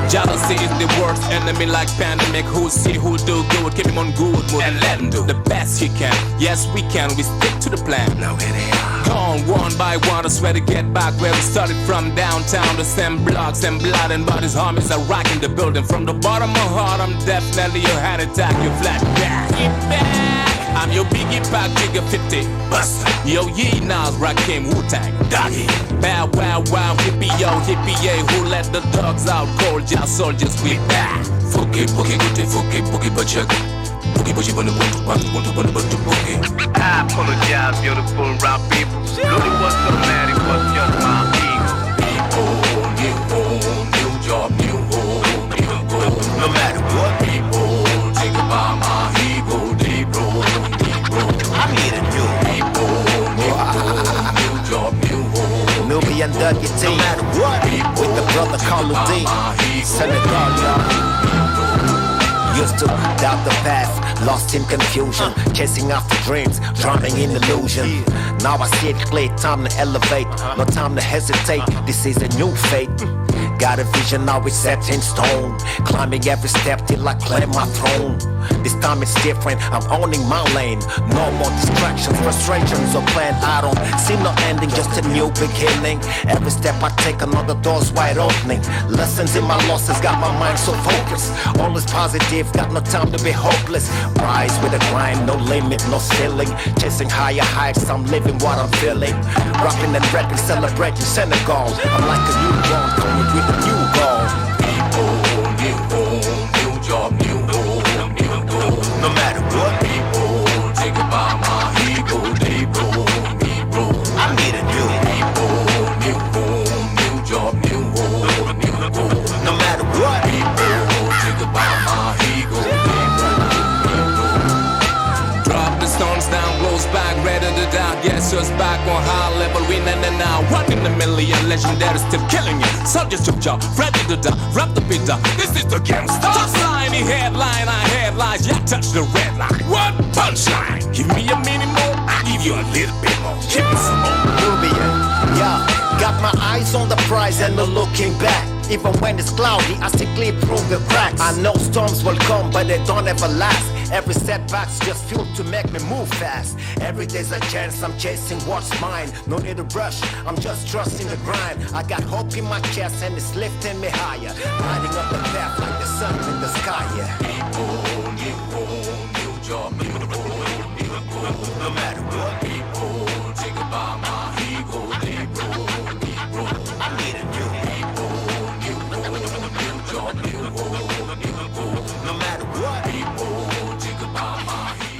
Jealousy is the worst enemy like pandemic. Who'll see who'll do good, keep him on good mood and let him do the best he can. Yes, we can, we stick to the plan. Now here they are. Gone one by one, I swear to get back where we started from downtown. The same blocks and blood and bodies, homies are rocking the building. From the bottom of heart, I'm definitely your heart attack, you flat back. Get back. I'm your Biggie Pac, Jigga 50 Buster. Yo, Yee Nas, Rakim, Wu-Tang, Doggy. Bow, wow, wow, hippie, yo, hippie, yeah. Who let the dogs out cold? Just soldiers, we back. Fuki, boogie, good, fuki, boogie, but check. Boogie, boogie, bunny, boogie. I apologize, beautiful round people. Really was so mad, it was just my ego. New job, new home, new goal. No matter what people think about my ego, deep roll. I need a new people, new job, new home. Nubian Dougie T, no matter what, with the brother Carlou D, Senegal, y'all. Used to doubt the path, lost in confusion, chasing after dreams, drowning in illusion. Now I see it clear, time to elevate, no time to hesitate, this is a new fate. Got a vision, now it's set in stone, climbing every step till I claim my throne. This time it's different, I'm owning my lane. No more distractions, frustrations, or plan. I don't see no ending, just a new beginning. Every step I take, another door's wide opening. Lessons in my losses, got my mind so focused. Always positive, got no time to be hopeless. Rise with a grind, no limit, no ceiling. Chasing higher heights, I'm living what I'm feeling. Rocking and rapping, celebrating Senegal. I'm like a newborn, coming with a new goal. New job, new home, new goal. No matter what, people think about my ego, deep roll. I need a new New home, new job, new home, new goal. no matter what. People think about my ego, deep roll. Drop the stones down, blows back, ready to die. Guess us back on high level, winning and now. 1 in a million, legendary still killing it. Soldiers took job, ready to die, wrap the beat down. This is the game start. Top line, headline, I headlines, yeah, touch the red line. What punchline? Give me a minute more, I give you a little bit more. Give me some more. Nubian, yeah, got my eyes on the prize and no looking back. Even when it's cloudy, I still clear through the cracks. I know storms will come, but they don't ever last. Every setback's just fuel to make me move fast. Every day's a chance, I'm chasing what's mine. No need to rush, I'm just trusting the grind. I got hope in my chest and it's lifting me higher. Lighting up the path like the sun in the sky, yeah. New home, new job, new home, new goal. No matter what, People think about my ego, deep roll. I need a new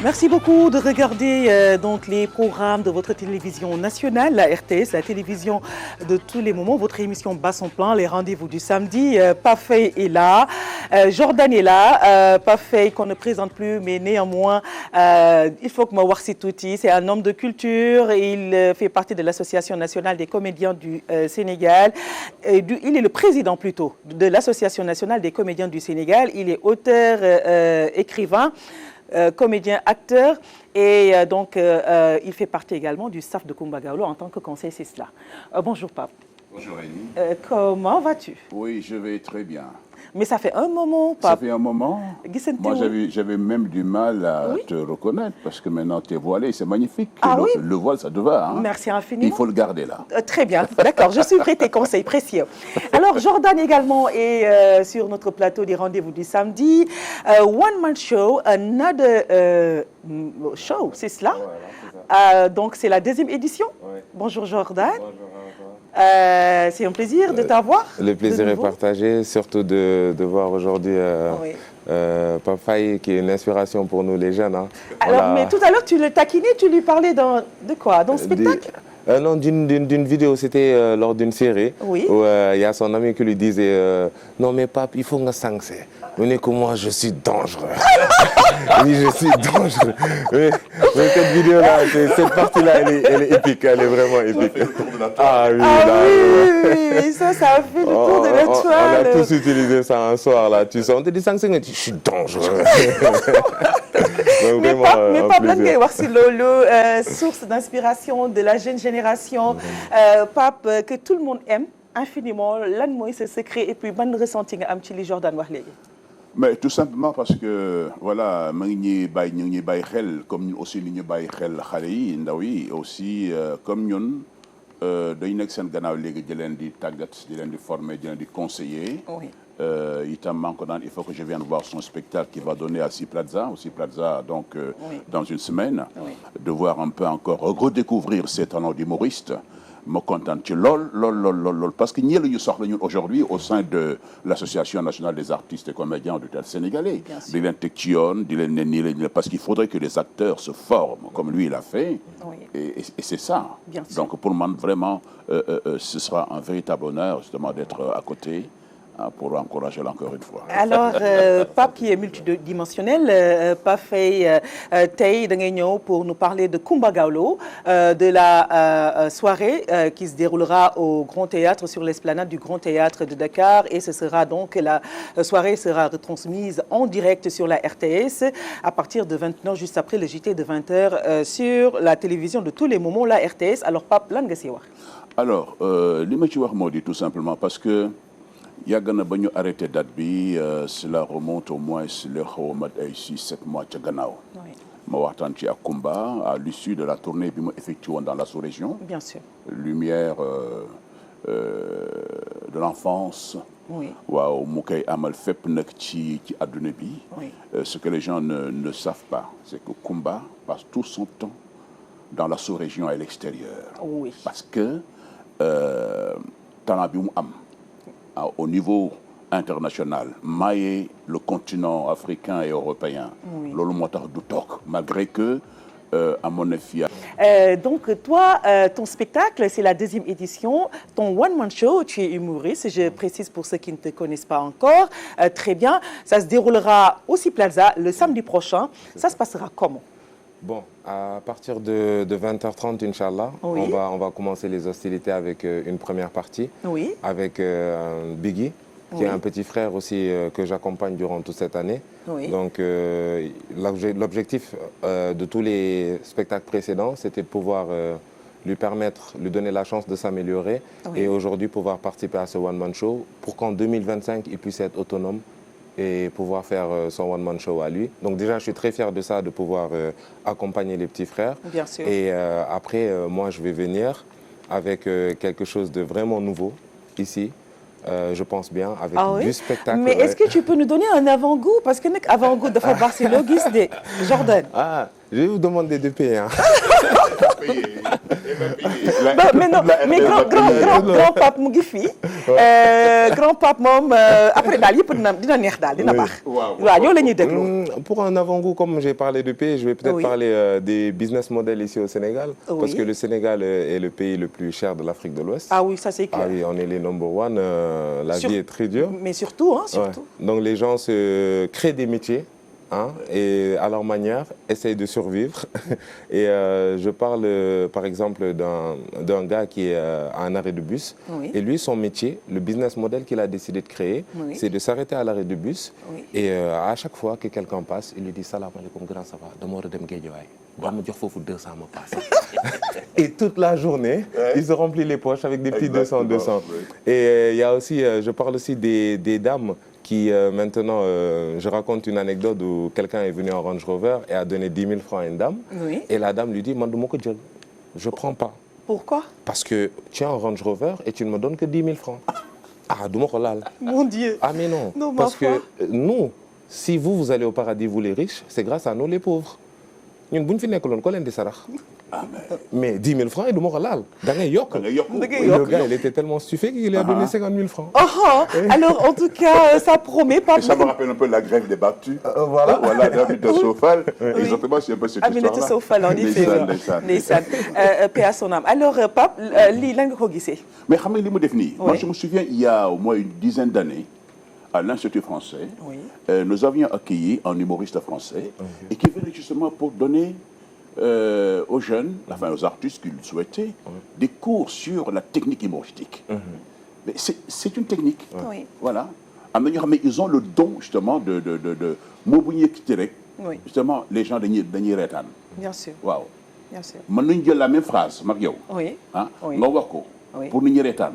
Merci beaucoup de regarder donc les programmes de votre télévision nationale, la RTS, la télévision de tous les moments. Votre émission Bat son plein, les rendez-vous du samedi. Pafay est là, Jordan est là. Pafay qu'on ne présente plus, mais néanmoins, il faut que moi si touti. C'est un homme de culture. Il fait partie de l'Association nationale des comédiens du Sénégal. Il est le président plutôt de l'Association nationale des comédiens du Sénégal. Il est auteur, écrivain. Comédien, acteur et donc il fait partie également du staff de Coumba Gawlo en tant que conseiller CESLA. Bonjour Pape. Bonjour Annie. Comment vas-tu? Oui, je vais très bien. Mais ça fait un moment, Pape. Ça fait un moment. Moi, j'avais même du mal à te reconnaître parce que maintenant tu es voilée, c'est magnifique. Ah, oui? Le voile, ça te va. Hein? Merci infiniment. Il faut le garder là. Très bien, d'accord, je suivrai tes conseils précieux. Alors, Jordan également est sur notre plateau des rendez-vous du samedi. One Man Show, another show, c'est cela? Donc, c'est la deuxième édition. Ouais. Bonjour Jordan. Bonjour. C'est un plaisir de t'avoir. Le plaisir est partagé, surtout de voir aujourd'hui Pafay qui est une inspiration pour nous les jeunes. Hein. Alors, voilà. Mais tout à l'heure, tu le taquinais, tu lui parlais de quoi? Dans le spectacle? Non, d'une vidéo, c'était lors d'une série où il y a son ami qui lui disait non mais Pape, il faut que je venez que moi je suis dangereux. Oui, je suis dangereux. Mais cette vidéo-là, cette partie-là, elle est épique, elle est vraiment épique. Ah oui, ça a fait le tour de la toile. On a tous utilisé ça un soir là, tu sais, on te dit 5 secondes, je suis dangereux. Mais Pape, lan ngay wax si loolu source d'inspiration de la jeune génération, Pape, que tout le monde aime infiniment, lan mooy ce secret et puis ban ressenti nga am ci li Jordan wax léegi? Mais tout simplement parce que voilà, ñu ngi bàyyi xel comme ñun aussi ni ñu bàyyi xel xale yi ndaw yi aussi comme ñun dañu nekk seen gannaaw léegi di leen di tàggat di leen di former di leen di conseiller. Itam maa ngi ko naan il faut que je vienne voir son spectacle qui va donner à Sea Plaza donc dans une semaine. De voir un peu encore redécouvrir ses talents d'humoriste. ma kontaan ci lool parce que ñii la ñu soxla ñun aujourd'hui au sein de l'association nationale des artistes et comédiens du théâtre sénégalais di leen teg ci yoon di leen ne nii la parce qu'il faudrait que les acteurs se forment comme lui il a fait et c'est ça donc pour moi vraiment ce sera un véritable honneur justement d'être à côté pour encourager encore une fois. Alors, Pape qui est multidimensionnel, Pafay tey da ngay ñëw pour nous parler de Coumba Gawlo, de la soirée qui se déroulera au Grand Théâtre sur l'esplanade du Grand Théâtre de Dakar et ce sera donc la soirée sera retransmise en direct sur la RTS à partir de 20h juste après le JT de 20h sur la télévision de tous les moments la RTS. Alors Pape lan nga siy wax? Alors li ma ci wax moo di tout simplement parce que yàgg na ba ñu arrêté date bi cela remonte au moins le xaw a mat ay 6-7 mois ca gannaaw. ma waxtaan ci ak Coumba à l'issue de la tournée bi ma effectué woon dans la sous-région. Bien sûr. Lumière de l'enfance. waaw mu koy amal fépp nag ci adduna bi. Ce que les gens ne savent pas c'est que Coumba passe tout son temps dans la sous-région et à l'extérieur. Parce que talent bi mu am. Au niveau international maillé le continent africain et européen loolu moo tax du toog malgré que amoon na fi donc toi ton spectacle c'est la deuxième édition ton one man show tu es humoriste je précise pour ceux qui ne te connaissent pas encore très bien ça se déroulera au Sea Plaza le samedi prochain ça se passera comment? Bon, à partir de 20h30, Inch'Allah, on va commencer les hostilités avec une première partie, avec Biggie, qui est un petit frère aussi que j'accompagne durant toute cette année. Donc, l'objectif de tous les spectacles précédents, c'était de pouvoir lui donner la chance de s'améliorer et aujourd'hui pouvoir participer à ce one-man show pour qu'en 2025, il puisse être autonome et pouvoir faire son one-man show à lui. Donc déjà, je suis très fier de ça, de pouvoir accompagner les petits frères. Bien sûr. Et après, moi, je vais venir avec quelque chose de vraiment nouveau ici. Je pense bien, avec du spectacle. Mais est-ce que tu peux nous donner un avant-goût? Parce que nag avant-goût dafa baax si loo gis de Jordan. Ah, je vais vous demander de payer. Hein. Mais non, mais grand Pape mu ngi fii grand pape moom après daal yëpp dina neex daal dina baax. waaw yow la ñuy déglu. Pour un avant-goût, comme j'ai parlé de pays, je vais peut-être parler des business models ici au Sénégal. Parce que le Sénégal est le pays le plus cher de l'Afrique de l'Ouest. Ah oui, ça c'est clair. Ah oui, on est les number one. La vie est très dure. Mais surtout, hein, surtout. Ouais. Donc les gens se créent des métiers. Et à leur manière, essayent de survivre. Et je parle par exemple d'un gars qui est à un arrêt de bus. Et lui, son métier, le business model qu'il a décidé de créer, c'est de s'arrêter à l'arrêt de bus. Et à chaque fois que quelqu'un passe, il lui dit « Salam alaikum, grand ça va, dama war a dem Guédiawaye. Ba ma jox fofu 200 ma passe. » Et toute la journée, il se remplit les poches avec des petits 200. Et il y a aussi, je parle aussi des dames qui maintenant, je raconte une anecdote où quelqu'un est venu en Range Rover et a donné 10 000 francs à une dame. Et la dame lui dit, je ne prends pas. Pourquoi? Parce que tu es en Range Rover et tu ne me donnes que 10 000 francs. Ah, mon Dieu. Ah, mais non. Parce que nous, si vous allez au paradis, vous les riches, c'est grâce à nous les pauvres. Mais 10 000 francs, il nous le gars, il était tellement stuffé qu'il a donné 50 000 francs. Alors, en tout cas, ça promet pas. Et ça me rappelle un peu la grève des battus. Voilà, David Sofal. Exactement, c'est un peu cette histoire-là. David Sofal, en effet. Paix à son âme. Alors, Pape, li lan nga ko gisee? Mais xam nga li mu def nii. Moi, je me souviens, il y a au moins une dizaine d'années, à l'Institut français, nous avions accueilli un humoriste français et qui venait justement pour donner aux jeunes, enfin aux artistes qui le souhaitaient, des cours sur la technique humoristique. Mais c'est une technique. Voilà. Ils ont le don justement de justement les gens dañuy reetaan. Bien sûr. Waaw. Bien sûr. Mën nañu jël la même phrase mag yow. Nga wax ko. Pour nit ñi reetaan.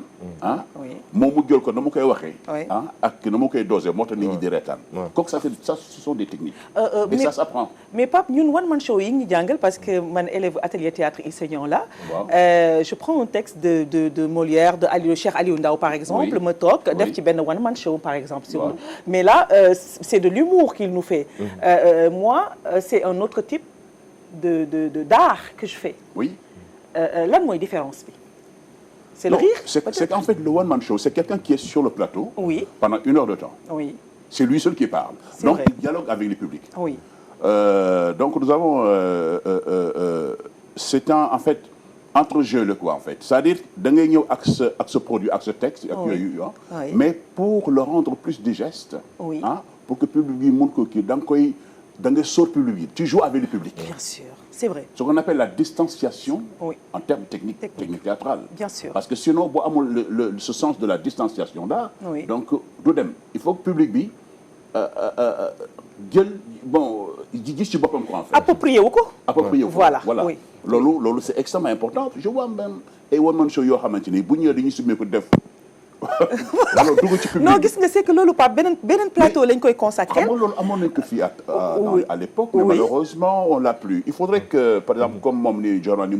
Moom mu jël ko na mu koy waxee. Ak na mu koy dosé moo tax nit ñi di reetaan. Donc ça ce sont des techniques. Mais ça s'apprend. Mais Pape, ñun one man show yi ñu jàngal parce que man élève atelier théâtre enseignant là. Je prends un texte de Molière, de Cheikh Aliou Ndao par exemple, me toog def ci benn one man show par exemple. Mais là, c'est de l'humour qu'il nous fait. Moi, c'est un autre type d'art que je fais. Oui. Lan mooy différence bi? C'est le rire? C'est qu'en fait, le one-man show, c'est quelqu'un qui est sur le plateau pendant 1 heure de temps. C'est lui seul qui parle. Donc, il dialogue avec le public. Donc, nous avons... c'est en fait entre-jeu, quoi, en fait. C'est-à-dire, d'un avec ce produit, avec ce texte, mais pour le rendre plus digeste, pour que le public montre qu'il dans le sort public, tu joues avec le public. Bien sûr. C'est vrai. Ce qu'on appelle la distanciation en termes techniques théâtrales. Bien sûr. Parce que sinon, ce sens de la distanciation-là, donc, il faut que le public approprié ou quoi? Approprié. Voilà. Lolo, c'est extrêmement important. Je vois même, et one man show, yo xamanteni bu ñëw dañuy sumé ko def. Non, c'est que lolo pas benen plateau lañ koy consacrer. À l'époque, mais malheureusement, on l'a plus. Il faudrait que, par exemple, comme mon journal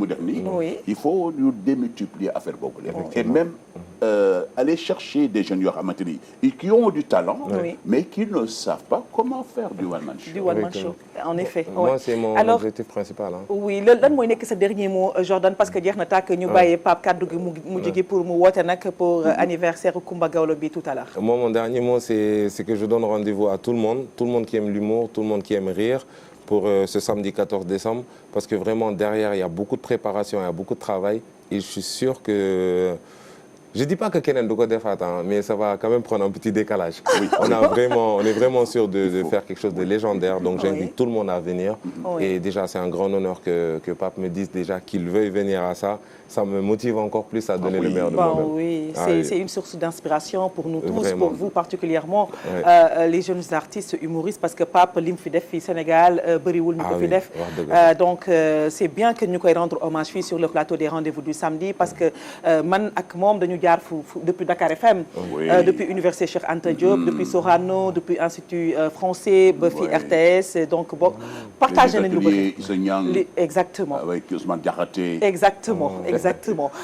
il faut nous démultiplier à faire beaucoup. Et même aller chercher des jeunes qui ont du talent, mais qui ne savent pas comment faire du one-man show. Du one-man show, en effet. Moi, c'est mon objectif principal. Oui, lan mooy nekk sa dernier mot, Jordan, parce que jeex na tàkk ñu bàyyi Pape kaddu gi mu jóge pour mu woote nag pour anniversaire Coumba Gawlo bi tout à l'heure. Moi, mon dernier mot, c'est que je donne rendez-vous à tout le monde qui aime l'humour, tout le monde qui aime rire, pour ce samedi 14 décembre, parce que vraiment, derrière, il y a beaucoup de préparation, il y a beaucoup de travail, et je suis sûr que... Je ne dis pas que Kenen doit faire ça, mais ça va quand même prendre un petit décalage. On est vraiment sûr de faire quelque chose de légendaire, donc j'invite tout le monde à venir. Et déjà, c'est un grand honneur que Pape me dise déjà qu'il veuille venir à ça. Ça me motive encore plus à donner le meilleur de moi-même. Oui, c'est une source d'inspiration pour nous tous, vraiment. Pour vous particulièrement, les jeunes artistes humoristes, parce que Pape lim fi def fi Sénégal, bariwul ñu ko fi def. Donc c'est bien que ñu koy rendre hommage fii sur le plateau des rendez-vous du samedi, parce que man ak moom dañu jaar depuis Dakar FM, depuis Université Cheikh Anta Diop, depuis Sorano, depuis Institut français, ba fi RTS, donc bon, partagé nañu lu bëri. Exactement. Avec Ousmane Diakhaté. Exactement.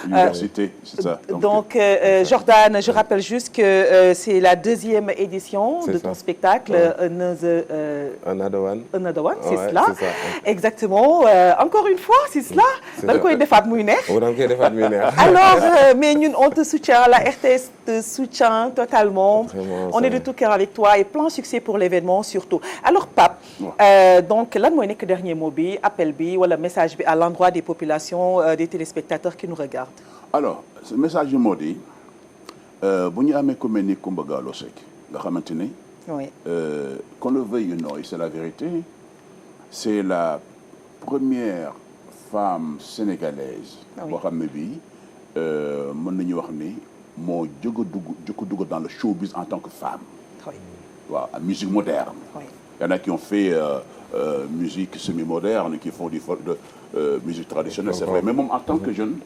L'université, c'est ça. Donc, Jordan, je rappelle juste que c'est la 2e édition de ton spectacle, Another One. C'est cela. Exactement. Encore une fois, c'est cela. Donc, il y a des femmes. Alors, mais nous, on te soutient, la RTS te soutient totalement. Vraiment, on est de tout cœur avec toi et plein succès pour l'événement surtout. Alors Pape, donc lan mooy nekk dernier mot bi appel bi wala message bi à l'endroit des populations des téléspectateurs qui nous regardent. Alors ce message bi moo di bu ñu amee ku mel ni Coumba Gawlo Seck nga xamante ni. Oui. Qu'on le veuille ou non, et c'est la vérité, c'est la première femme sénégalaise boo xam ne bii mën nañu wax ni moo jóg a dugg dans le showbiz en tant que femme. Oui. waaw ouais, musique moderne. Oui. Il y en a qui ont fait musique semi-moderne, qui font musique traditionnelle, c'est vrai. Mais moom en tant que jeune,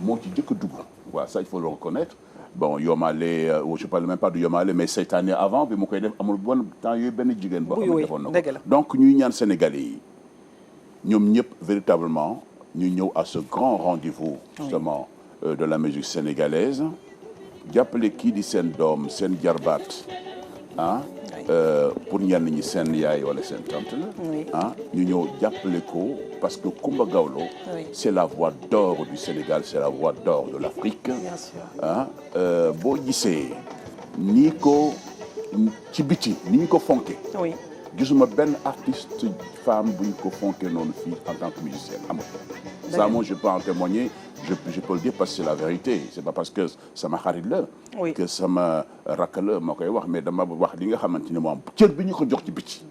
moo ci jëkk a dugg. Voilà, ça il faut le reconnaître. Bon Yomale je parle même pas de Yomale mais cette année avant bi mu koy def amul bon temps yooyu benn jigéen boo xam ne defoon na ko donc ñuy ñaan Sénégalais yi ñoom ñëpp véritablement ñu ñëw à ce grand rendez-vous justement de la musique sénégalaise jàppale kii di seen doom seen jarbaat ah pour ñenn ñi seen yaay wala seen tante la ah ñu ñëw jàppale ko parce que Coumba Gawlo c'est la voix d'or du Sénégal, c'est la voix d'or de l'Afrique. Bien sûr. ah boo gisee ni ko ci biti ni ñu ko fonke oui. gisuma benn artiste femme bu ñu ko fonke noonu fii en tant que musicienne amul. Ça moi je peux en témoigner. Je peux le dire parce que c'est la vérité c'est pas parce que sama xarit la que sama rakk la moo koy wax mais dama wax li nga xamante ni moom cër bi ñu ko jox ci biti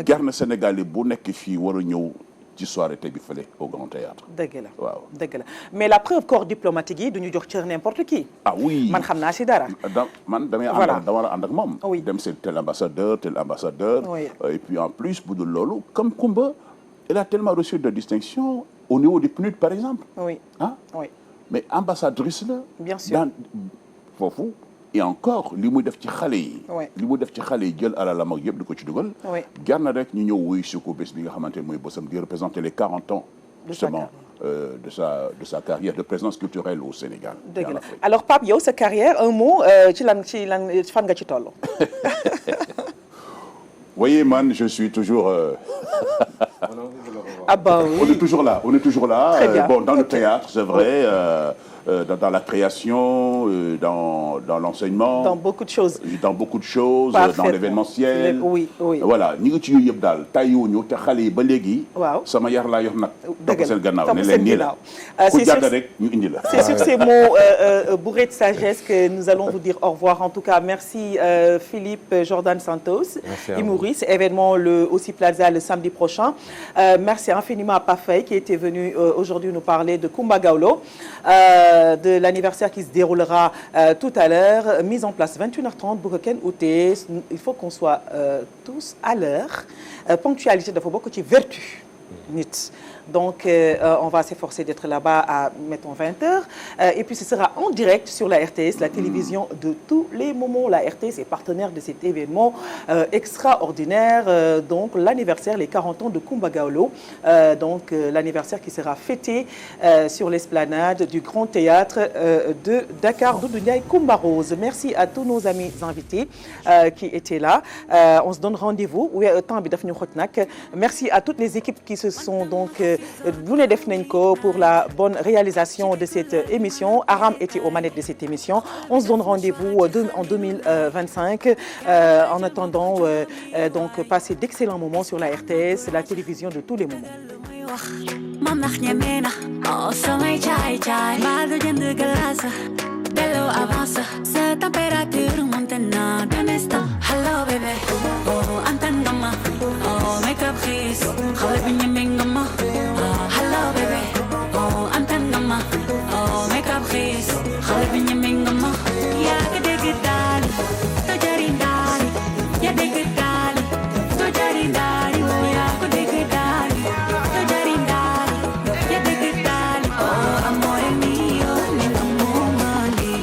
jar na Sénégal yi bu nekk fii war a ñëw ci soirée tey bi fële au Grand Théâtre dëgg la waaw dëgg la mais la preuve corps diplomatique yi du ñu jox cër n'importe qui. ah oui man xam naa si dara. man damay ànd dama la ànd ak moom dem c'est tel ambassadeur et puis en plus bu dul loolu comme Coumba elle a tellement reçu de distinctions au niveau du PNUD par exemple. oui ah oui. mais ambassadrice la. bien sûr dans foofu. et encore li muy def ci xale yi. li muy def ci xale yi jël alalam ak yëpp di ko ci dugal. jar na rek ñu ñëw wuy si ko bés bi nga xamante ne mooy bésam di représenter les 40 ans. justement de sa carrière de présence culturelle au Sénégal. dëgg la alors Pape yow sa carrière un mot ci lan fan nga ci toll. voyez man je suis toujours. ah bah oui. On est toujours là. Bon dans le théâtre c'est vrai. Dans la création, dans l'enseignement. Dans beaucoup de choses. Dans l'événementiel. Oui. Voilà ñi ngi ci yooyu yëpp daal tàyyiwuñu te xale yi ba léegi. waaw sama yar laa yor nag. topp seen gannaaw ne leen nii la. ku jàng rek ñu indi la. C'est sur ces mots bourrés de sagesse que nous allons vous dire au revoir. En tout cas, merci Philippe Jordan Santos, humoriste, événement aussi Plaza le samedi prochain. Merci infiniment à Pafay qui était venu aujourd'hui nous parler de Coumba Gawlo. De l'anniversaire qui se déroulera tout à l'heure, mise en place 21h30 bu ko kenn ute il faut qu'on soit tous à l'heure ponctualité dafa bokk ci vertu nit donc on va s'efforcer d'être là-bas à mettons 20h et puis ce sera en direct sur la RTS, la télévision de tous les moments. La RTS est partenaire de cet événement extraordinaire, donc l'anniversaire, les 40 ans de Coumba Gawlo, donc l'anniversaire qui sera fêté sur l'esplanade du Grand Théâtre de Dakar. Doudou Ndiaye Coumba Rose. Merci à tous nos amis invités qui étaient là. On se donne rendez-vous. Temps bi daf ñu xoj nag. Merci à toutes les équipes qui se sont donc lu ne def nañ ko pour la bonne réalisation de cette émission. Aram était aux manettes de cette émission. On se donne rendez-vous en 2025. En attendant, donc passez d'excellents moments sur la RTS, la télévision de tous les moments. Hello baby, oh antan gama, oh make up kiss, khale bi ñeme ngama, ya ga dégg daali, to jari daali, ya dégg daali, to jari daali, ya ko dégg daali, to jari daali, ya dégg daali, oh amore mio, mi amo mali.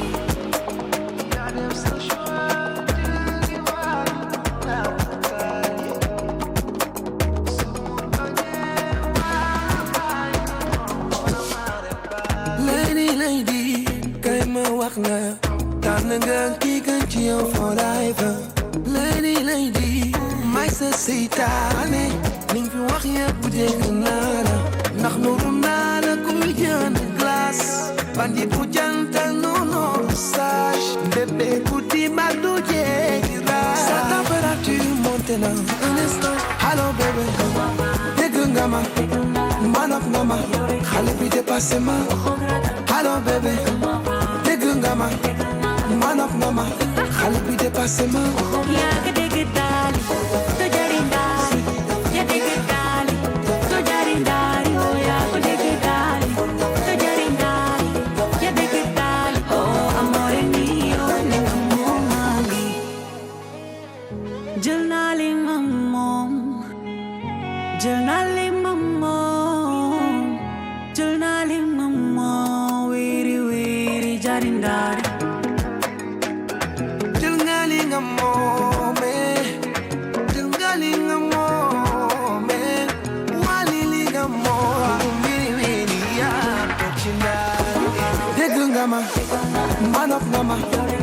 Lady, my seytaane ning fi wax yëpp dégg naa la ndax nuru naa la kuy jënd glace bandit bu jantal non dépassé ma. Allo bébé, dégg nga ma. Man of mama, xale bi dépassé ma. yaa ngi dégg daali to jari daali yaa dégg daali to jari daali oh yaa ko dégg daali to jari daali yaa dégg daali oh amore mio ne nga moomangi jël naa li ma moom jël naa li ma moom jël naa li ma moom wiri wiri jari daali Man of mama,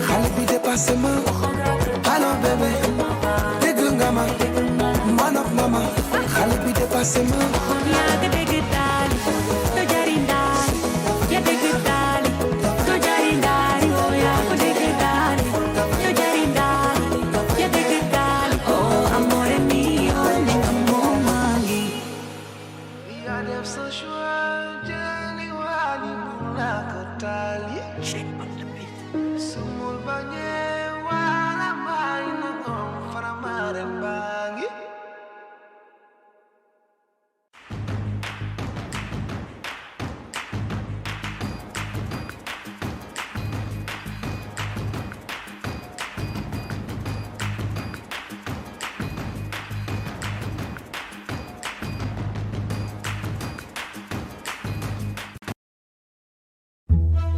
xale bi dépassé ma. Allo bébé, dégg nga ma. Man of mama, xale bi dépassé ma. yaa ngi dégg daali to jari daali yaa dégg daali to jari daali oh yaa ko dégg daali to jari daali yaa dégg daali oh amore mio ne nga moomangi yaa def sa choix jëli waali bu nakatali sumul bañee